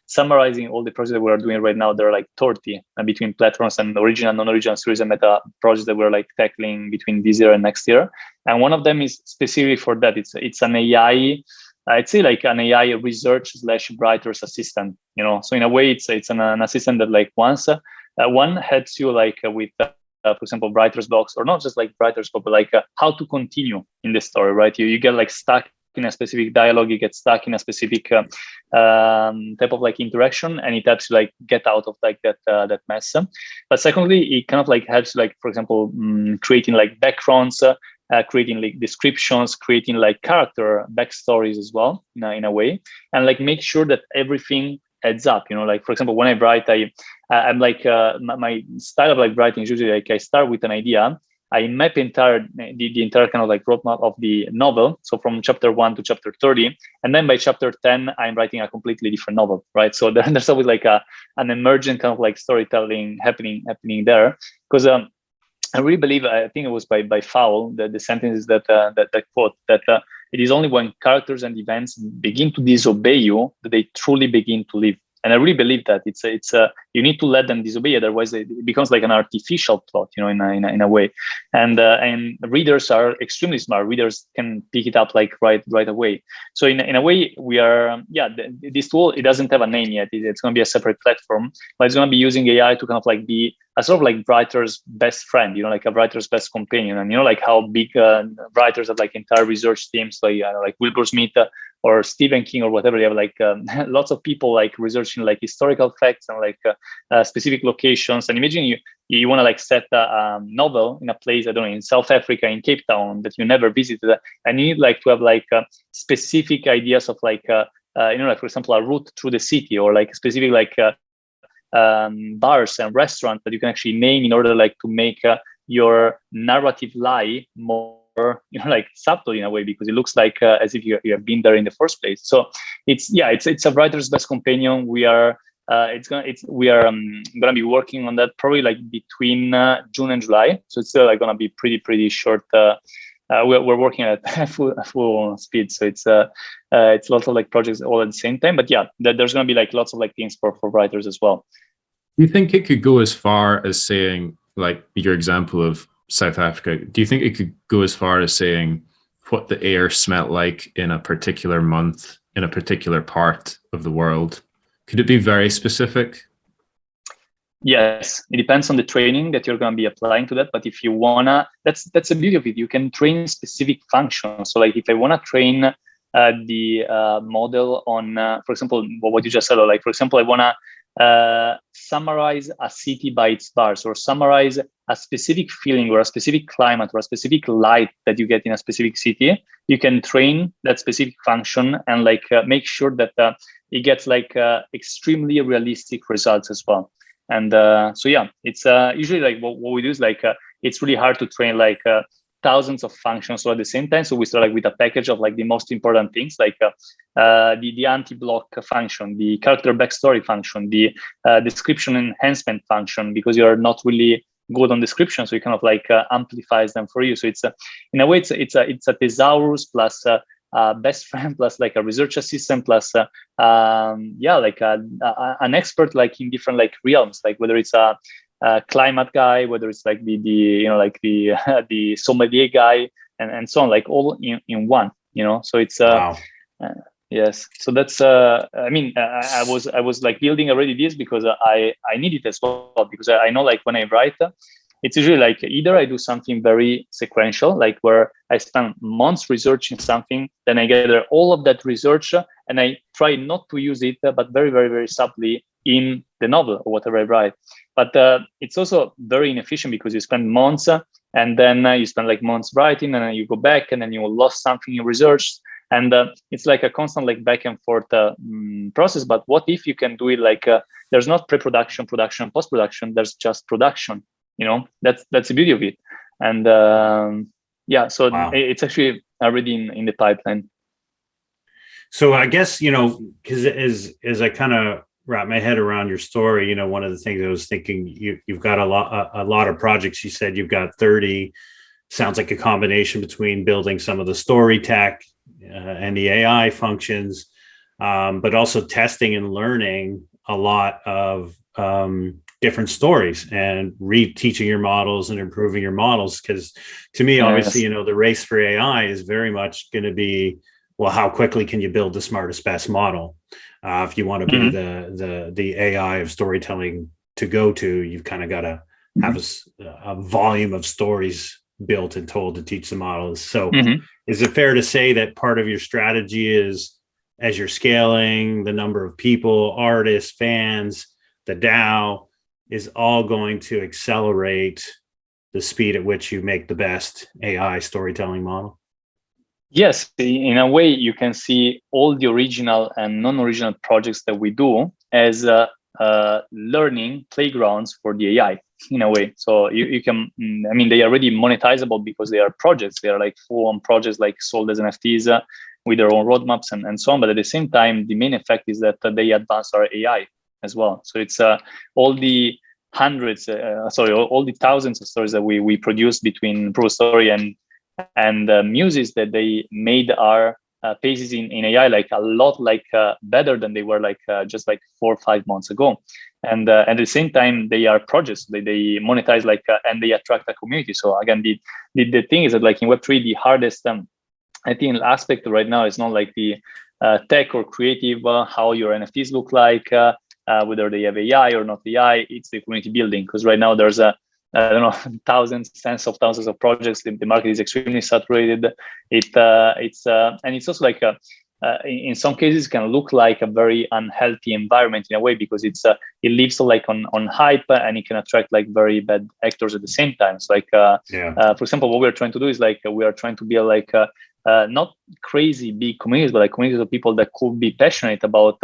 summarizing all the projects that we're doing right now. There are like 30 between platforms and original, non-original series and meta projects that we're like tackling between this year and next year. And one of them is specifically for that. It's an AI. I'd say like an AI research / writer's assistant, So in a way, it's an assistant that like once one helps you like with, for example, writer's blocks, or not just like writer's block, but like how to continue in the story, right? You get like stuck in a specific dialogue, you get stuck in a specific type of like interaction, and it helps you like get out of like that mess. But secondly, it kind of like helps like, for example, creating like backgrounds. Creating like descriptions, creating like character backstories as well in a way, and like make sure that everything adds up. Like for example, when I write, I'm like my style of like writing is usually like I start with an idea, I map the entire kind of like roadmap of the novel, so from chapter 1 to chapter 30, and then by chapter 10, I'm writing a completely different novel, right? So there's always like an emergent kind of like storytelling happening there, because I really believe, I think it was by Fowl, that the sentence is that quote, that it is only when characters and events begin to disobey you that they truly begin to live. And I really believe that it's you need to let them disobey, otherwise it becomes like an artificial plot, in a way. And readers are extremely smart. Readers can pick it up like right away. So in a way, we are this tool, it doesn't have a name yet. It's going to be a separate platform, but it's going to be using AI to kind of like be a sort of like writer's best friend, like a writer's best companion. And like how big writers have like entire research teams, like Wilbur Smith or Stephen King or whatever. They have like lots of people like researching like historical facts and like specific locations. And imagine you want to like set a novel in a place, I don't know, in South Africa, in Cape Town, that you never visited, and you need like to have like specific ideas of like like, for example, a route through the city, or like specific like bars and restaurants that you can actually name in order like to make your narrative lie more like subtle in a way, because it looks like as if you have been there in the first place. So it's a writer's best companion. We are gonna be working on that probably like between June and July. So it's still like gonna be pretty short. We're working at full speed. So it's lots of like projects all at the same time. But yeah, there's gonna be like lots of like things for writers as well. Do you think it could go as far as saying, like your example of South Africa, do you think it could go as far as saying what the air smelled like in a particular month in a particular part of the world? Could it be very specific? Yes, it depends on the training that you're going to be applying to that. But if you wanna, that's the beauty of it. You can train specific functions. So like if I wanna train the model on, for example, what you just said, or like, for example, I wanna summarize a city by its bars, or summarize a specific feeling or a specific climate or a specific light that you get in a specific city, you can train that specific function and like make sure that it gets like extremely realistic results as well. And so yeah, it's usually like what we do is like it's really hard to train like thousands of functions all at the same time. So we start like with a package of like the most important things, like the anti-block function, the character backstory function, the description enhancement function, because you're not really good on description, so it kind of like amplifies them for you. So it's in a way it's a thesaurus plus best friend plus like a research assistant plus like an expert like in different like realms, like whether it's a climate guy, whether it's like the like the the sommelier guy, and so on, like all in one, so it's wow. Yes, so that's I mean I was like building already this because I need it as well, because I know like when I write, it's usually like either I do something very sequential, like where I spend months researching something, then I gather all of that research and I try not to use it, but very, very, very subtly in the novel or whatever I write. But it's also very inefficient because you spend months and then you spend like months writing, and then you go back and then you lost something in research. And it's like a constant like back and forth process. But what if you can do it like there's not pre-production, production, post-production, there's just production. That's the beauty of it. And so wow. It's actually already in the pipeline. So I guess, because as I kind of wrap my head around your story, one of the things I was thinking, you've got a lot of projects. You said you've got 30. Sounds like a combination between building some of the story tech and the AI functions, but also testing and learning a lot of different stories and reteaching your models and improving your models. Because to me, obviously, the race for AI is very much going to be, well, how quickly can you build the smartest, best model? If you want to be the AI of storytelling to go to, you've kind of got to have a volume of stories built and told to teach the models. So is it fair to say that part of your strategy is, as you're scaling, the number of people, artists, fans, the DAO is all going to accelerate the speed at which you make the best AI storytelling model? Yes, in a way, you can see all the original and non-original projects that we do as learning playgrounds for the AI, in a way. So you can, I mean, they are already monetizable because they are projects. They are like full-on projects, like sold as NFTs with their own roadmaps and so on. But at the same time, the main effect is that they advance our AI as well. So it's all the all the thousands of stories that we produce between Proof of Story and Muses, that they made our pages in AI like a lot better than they were just 4 or 5 months ago. And at the same time, they are projects. They monetize and they attract a community. So again, the thing is that in Web3, the hardest I think aspect right now is not like the tech or creative, how your NFTs look like, whether they have AI or not AI. It's the community building, because right now there's I don't know, tens of thousands of projects. The market is extremely saturated. And it's also like in some cases can look like a very unhealthy environment in a way, because it lives like on hype, and it can attract like very bad actors at the same time. So like for example, what we're trying to do is like we are trying to build like not crazy big communities, but like communities of people that could be passionate about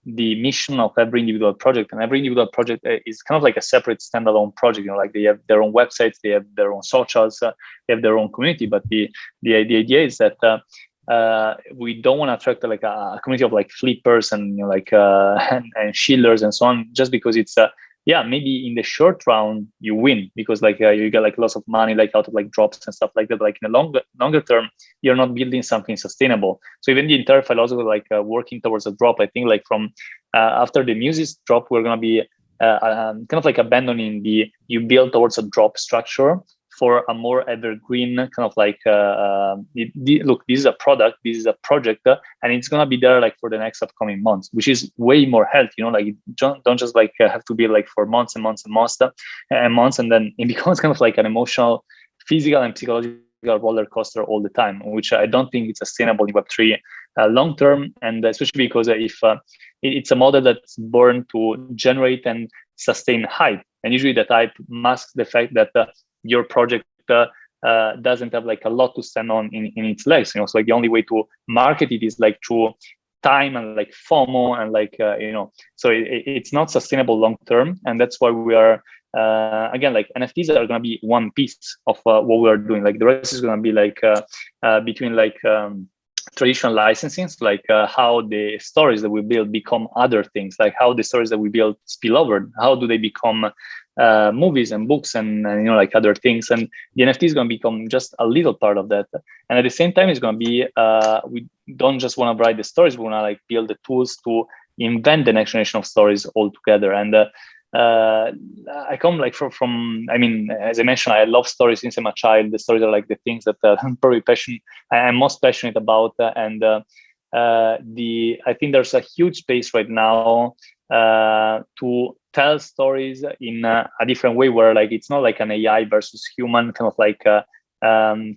the mission of every individual project. And every individual project is kind of like a separate standalone project. You know, like they have their own websites, they have their own socials, they have their own community. But the idea is that we don't want to attract like a community of like flippers and like and shillers and so on, just because it's maybe in the short run you win because like you get like lots of money like out of like drops and stuff like that. But like in the longer term, you're not building something sustainable. So even the entire philosophy like working towards a drop, I think like from after the Muses drop, we're gonna be kind of like abandoning you build towards a drop structure for a more evergreen kind of like look, this is a product, this is a project, and it's gonna be there like for the next upcoming months, which is way more healthy. You know, like don't just like have to be like for months and months and months, and then it becomes kind of like an emotional, physical, and psychological roller coaster all the time, which I don't think it's sustainable in Web3 long term, and especially because if it's a model that's born to generate and sustain hype, and usually that hype masks the fact that your project doesn't have like a lot to stand on in its legs. You know, so like the only way to market it is like through time and like FOMO and like so it's not sustainable long term, and that's why we are again like NFTs are going to be one piece of what we are doing. Like the rest is going to be like between like traditional licensing, like how the stories that we build become other things, like how the stories that we build spill over, how do they become movies and books and like other things. And the NFT is going to become just a little part of that. And at the same time, it's going to be we don't just want to write the stories, we want to like build the tools to invent the next generation of stories altogether. And I come like from I mean, as I mentioned, I love stories since I'm a child. The stories are like the things that I'm most passionate about, and I think there's a huge space right now to tell stories in a different way, where like it's not like an AI versus human kind of like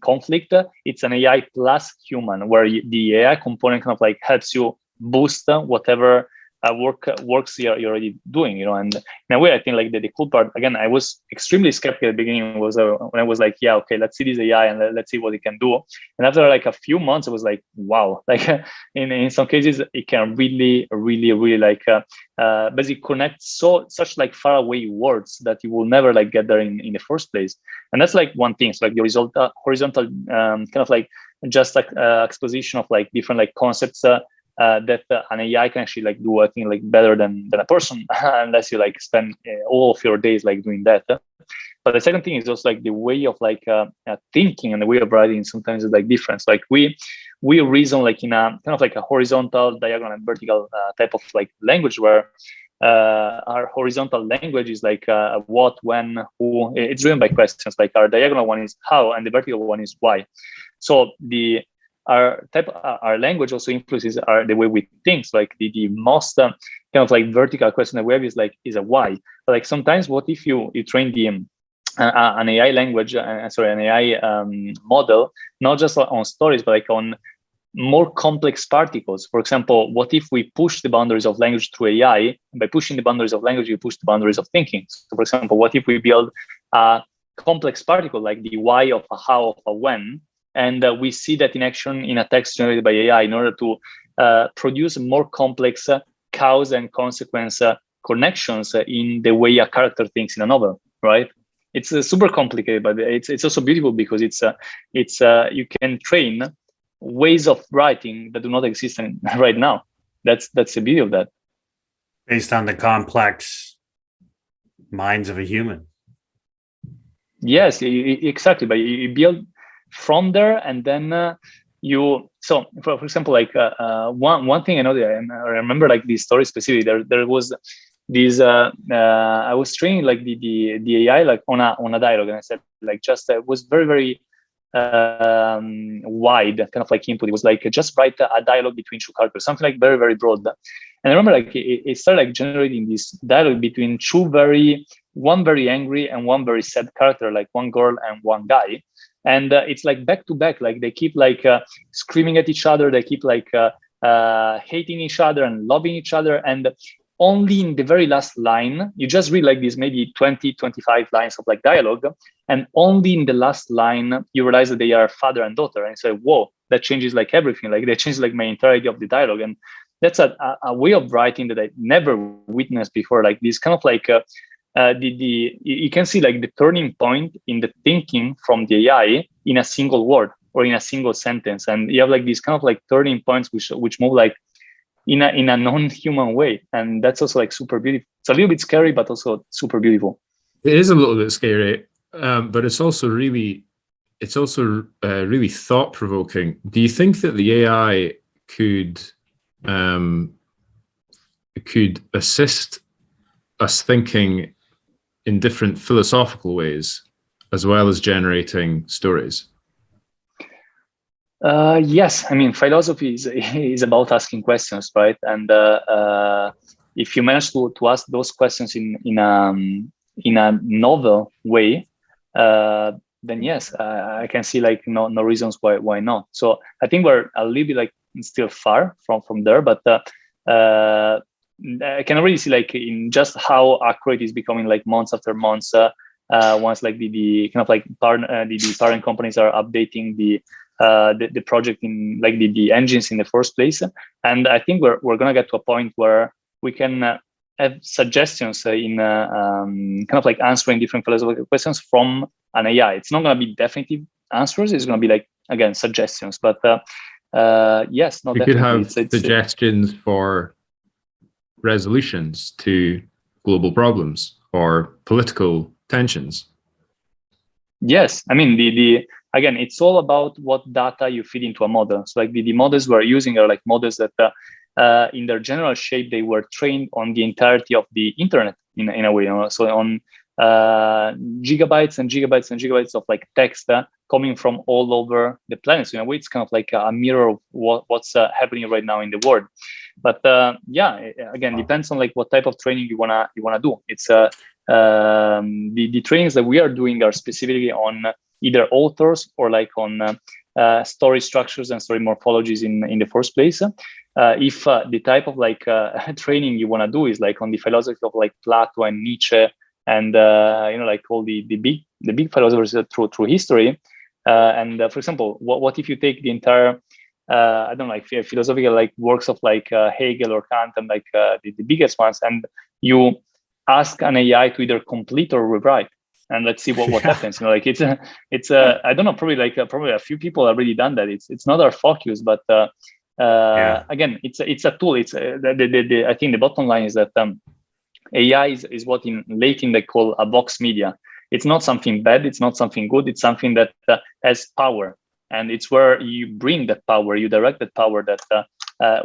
conflict. It's an AI plus human, where the AI component kind of like helps you boost whatever works you're already doing, and in a way I think like the cool part, again, I was extremely skeptical at the beginning, was when I was like, yeah, okay, let's see this AI and let's see what it can do. And after like a few months, I was like, wow, like in some cases it can really like basically connect such like far away words that you will never like get there in the first place. And that's like one thing. So like the horizontal kind of like just like exposition of like different like concepts that an AI can actually like do, I think, like better than a person, unless you like spend all of your days like doing that. But the second thing is also like the way of like thinking and the way of writing sometimes is like different. So, like we reason like in a kind of like a horizontal, diagonal, and vertical type of like language, where our horizontal language is like what, when, who. It's driven by questions. Like our diagonal one is how, and the vertical one is why. So our language also influences the way we think. So like the most kind of like vertical question that we have is a why. But like sometimes, what if you train an AI language, an AI model, not just on stories, but like on more complex particles? For example, what if we push the boundaries of language through AI? By pushing the boundaries of language, you push the boundaries of thinking. So for example, what if we build a complex particle like the why of a how of a when, and we see that in action in a text generated by AI in order to produce more complex cause and consequence connections in the way a character thinks in a novel, right? It's super complicated, but it's also beautiful because it's you can train ways of writing that do not exist right now. That's the beauty of that. Based on the complex minds of a human. Yes, exactly. But you build from there, and then so for example, like one thing I know that I remember like this story specifically. There was this I was training like the AI like on a dialogue, and I said like just it was very wide kind of like input. It was like just write a dialogue between two characters, something like very, very broad. And I remember like it started like generating this dialogue between one very angry and one very sad character, like one girl and one guy. And it's like back to back, like they keep like screaming at each other, they keep like hating each other and loving each other. And only in the very last line, you just read like this, maybe 20, 25 lines of like dialogue. And only in the last line, you realize that they are father and daughter. And so, whoa, that changes like everything. Like that changes like my entirety of the dialogue. And that's a way of writing that I never witnessed before. Like this kind of like, you can see like the turning point in the thinking from the AI in a single word or in a single sentence. And you have like these kind of like turning points which move like in a non-human way. And that's also like super beautiful. It's a little bit scary, but also super beautiful. It is a little bit scary, but it's also really thought-provoking. Do you think that the AI could assist us thinking in different philosophical ways, as well as generating stories? Yes, I mean, philosophy is about asking questions, right? And if you manage to ask those questions in a novel way, then yes, I can see like no reasons why not. So I think we're a little bit like still far from there, but I can already see like in just how accurate it's becoming like months after months. Once like the kind of like the parent companies are updating the project in like the engines in the first place. And I think we're gonna get to a point where we can have suggestions in kind of like answering different philosophical questions from an AI. It's not gonna be definitive answers. It's gonna be like, again, suggestions. But yes, no, we could have suggestions for resolutions to global problems or political tensions. Yes, I mean the again, it's all about what data you feed into a model. So like the models we're using are like models that in their general shape, they were trained on the entirety of the internet in a way, you know? So on gigabytes and gigabytes and gigabytes of like text coming from all over the planet. So in a way, it's kind of like a mirror of what's happening right now in the world. But yeah, again, depends on like what type of training you wanna do. It's the trainings that we are doing are specifically on either authors or like on story structures and story morphologies in the first place. If the type of like training you want to do is like on the philosophy of like Plato and Nietzsche and you know, like all the big philosophers through history, and for example, what if you take the entire I don't know, like philosophical like works of like Hegel or Kant and like the biggest ones, and you ask an AI to either complete or rewrite, and let's see what happens. You know, like it's I don't know, probably a few people have already done that. It's not our focus, but again, it's a tool. It's I think the bottom line is that AI is what in Latin they call a vox media. It's not something bad. It's not something good. It's something that has power, and it's where you bring that power, you direct that power that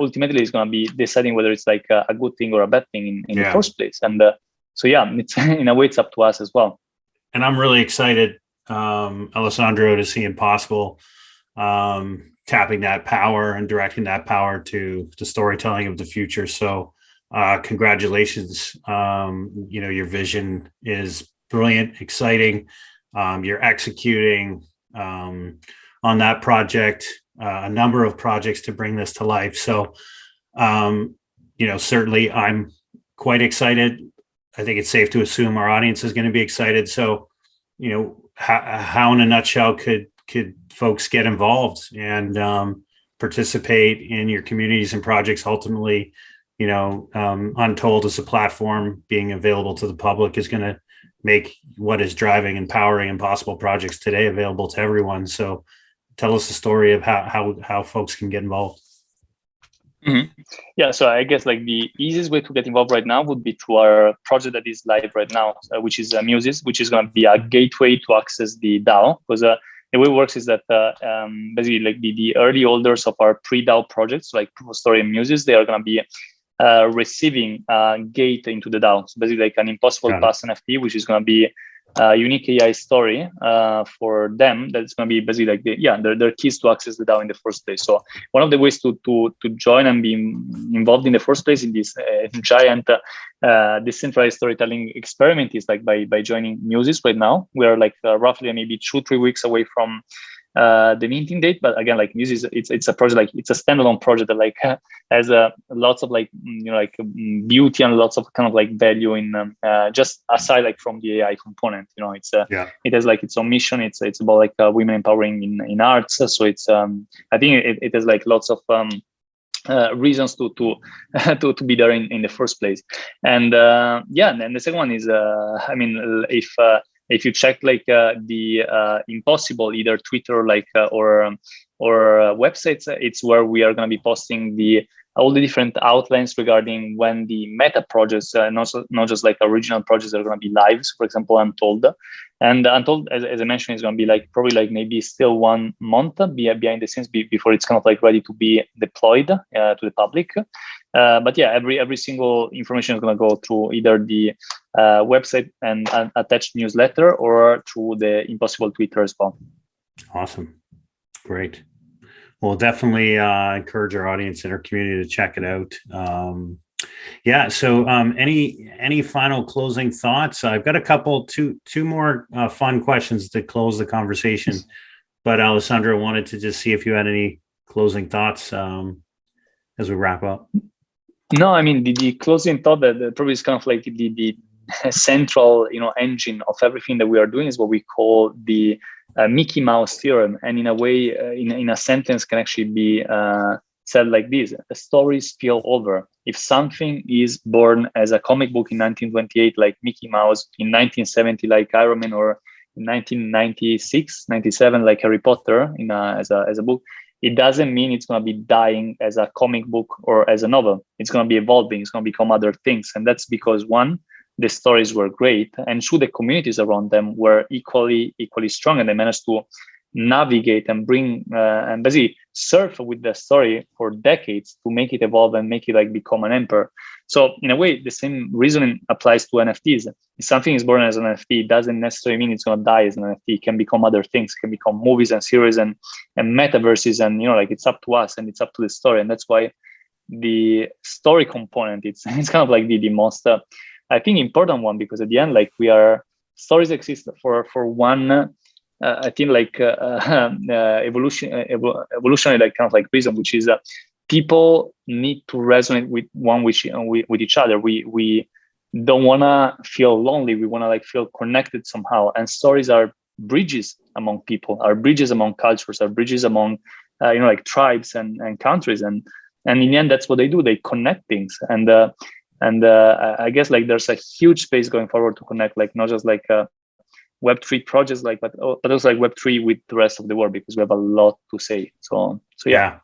ultimately is going to be deciding whether it's like a good thing or a bad thing in the first place. And so yeah, it's in a way it's up to us as well. And I'm really excited, Alessandro, to see Impssbl tapping that power and directing that power to the storytelling of the future. So congratulations. You know, your vision is brilliant, exciting. You're executing on that project, a number of projects to bring this to life. So, you know, certainly I'm quite excited. I think it's safe to assume our audience is going to be excited. So, you know, how in a nutshell could folks get involved and participate in your communities and projects? Ultimately, you know, Untold as a platform being available to the public is going to make what is driving and powering Impssbl projects today available to everyone. So tell us the story of how folks can get involved. Mm-hmm. Yeah, so I guess like the easiest way to get involved right now would be through our project that is live right now, which is Muses, which is going to be a gateway to access the DAO. Because the way it works is that basically like the early holders of our pre-DAO projects, like Proof of Story and Muses, they are going to be receiving a gate into the DAO. So basically like an Impssbl Pass NFT, which is going to be unique AI story for them, that's going to be basically like their keys to access the DAO in the first place. So one of the ways to join and be involved in the first place in this giant decentralized storytelling experiment is like by joining Muses. Right now we are like roughly maybe 2-3 weeks away from the minting date, but again, like Muses, it's a project, like it's a standalone project that like has lots of like beauty and lots of kind of like value in just aside like from the AI component. It's it has like its own mission. It's about like women empowering in arts. So it's I think it has like lots of reasons to be there in the first place. And and the second one is I mean, if you check like the Impssbl, either Twitter or websites, it's where we are going to be posting all the different outlines regarding when the meta projects, not just like original projects, are going to be live. So for example, Untold, and Untold, as I mentioned, is going to be like probably like maybe still 1 month behind the scenes before it's kind of like ready to be deployed to the public. But yeah, every single information is going to go through either the website and attached newsletter or through the Impssbl Twitter as well. Awesome. Great. We'll definitely encourage our audience and our community to check it out. So any final closing thoughts? I've got a couple, two more fun questions to close the conversation. But Alessandro, wanted to just see if you had any closing thoughts as we wrap up. No, I mean, the closing thought that probably is kind of like the central engine of everything that we are doing is what we call the Mickey Mouse theorem, and in a way, in a sentence, can actually be said like this: stories spill over. If something is born as a comic book in 1928, like Mickey Mouse, in 1970, like Iron Man, or in 1996, 97, like Harry Potter, as a book, it doesn't mean it's going to be dying as a comic book or as a novel. It's going to be evolving. It's going to become other things, and that's because one, the stories were great, and two, the communities around them were equally strong, and they managed to navigate and bring and basically surf with the story for decades to make it evolve and make it like become an empire. So in a way, the same reasoning applies to NFTs. If something is born as an NFT, it doesn't necessarily mean it's going to die as an NFT. It can become other things. It can become movies and series and metaverses, and like it's up to us and it's up to the story. And that's why the story component, it's kind of like the most I think important one, because at the end, like stories exist for one I think like evolutionary like kind of like reason, which is that people need to resonate with with each other. We don't want to feel lonely. We want to like feel connected somehow, and stories are bridges among people, are bridges among cultures, are bridges among like tribes and countries, and in the end, that's what they do. They connect things, and I guess like there's a huge space going forward to connect, like not just like Web3 projects, like but also like Web3 with the rest of the world, because we have a lot to say. So yeah.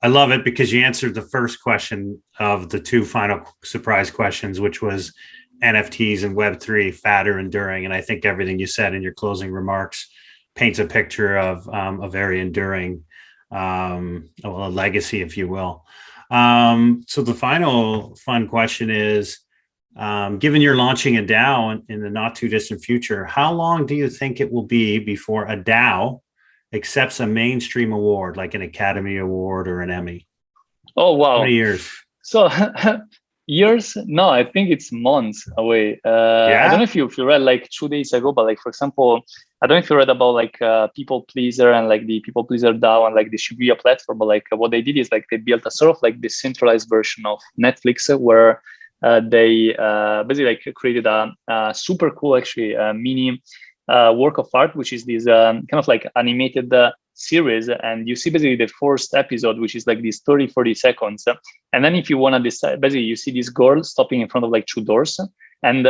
I love it, because you answered the first question of the two final surprise questions, which was NFTs and Web3, fad or enduring. And I think everything you said in your closing remarks paints a picture of a very enduring a legacy, if you will. So the final fun question is, given you're launching a DAO in the not too distant future, how long do you think it will be before a DAO accepts a mainstream award, like an Academy Award or an Emmy? Oh, wow. How many years? So years? No, I think it's months away. I don't know if you read like 2 days ago, but like, for example, I don't know if you read about like People Pleaser and like the People Pleaser DAO and like the Shibuya platform, but like what they did is like they built a sort of like decentralized version of Netflix, where they basically like created a super cool actually mini work of art, which is this kind of like animated series, and you see basically the first episode, which is like these 30-40 seconds, and then if you want to decide, basically you see this girl stopping in front of like 2 doors, and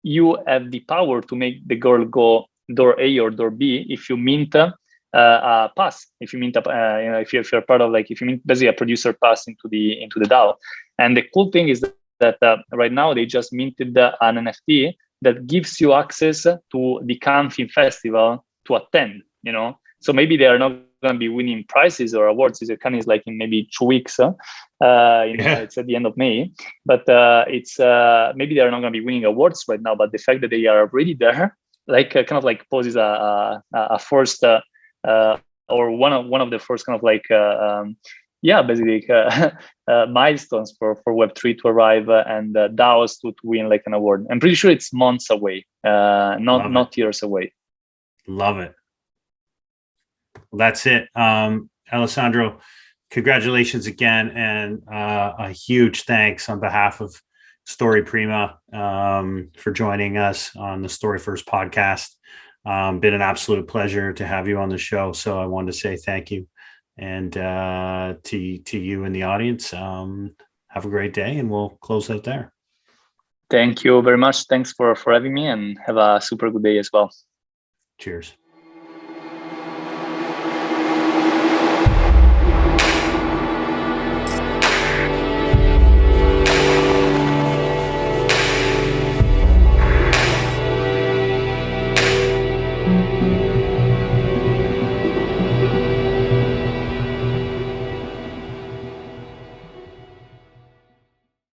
you have the power to make the girl go door A or door B if you mint a pass, if you mint if you're part of like, if you mint basically a producer pass into the DAO. And the cool thing is that right now they just minted an NFT that gives you access to the Cannes Film Festival to attend, So maybe they are not going to be winning prizes or awards. It's kind of like in maybe 2 weeks. It's at the end of May, but it's maybe they're not going to be winning awards right now. But the fact that they are already there, like kind of like poses a first or one of the first kind of like basically milestones for Web3 to arrive and DAOs to win like an award. I'm pretty sure it's months away, not years away. Love it. Well, that's it. Alessandro, congratulations again, and a huge thanks on behalf of Story Prima for joining us on the StoryFirst podcast. Been an absolute pleasure to have you on the show. So I wanted to say thank you. And to you and the audience, have a great day, and we'll close out there. Thank you very much. Thanks for having me, and have a super good day as well. Cheers.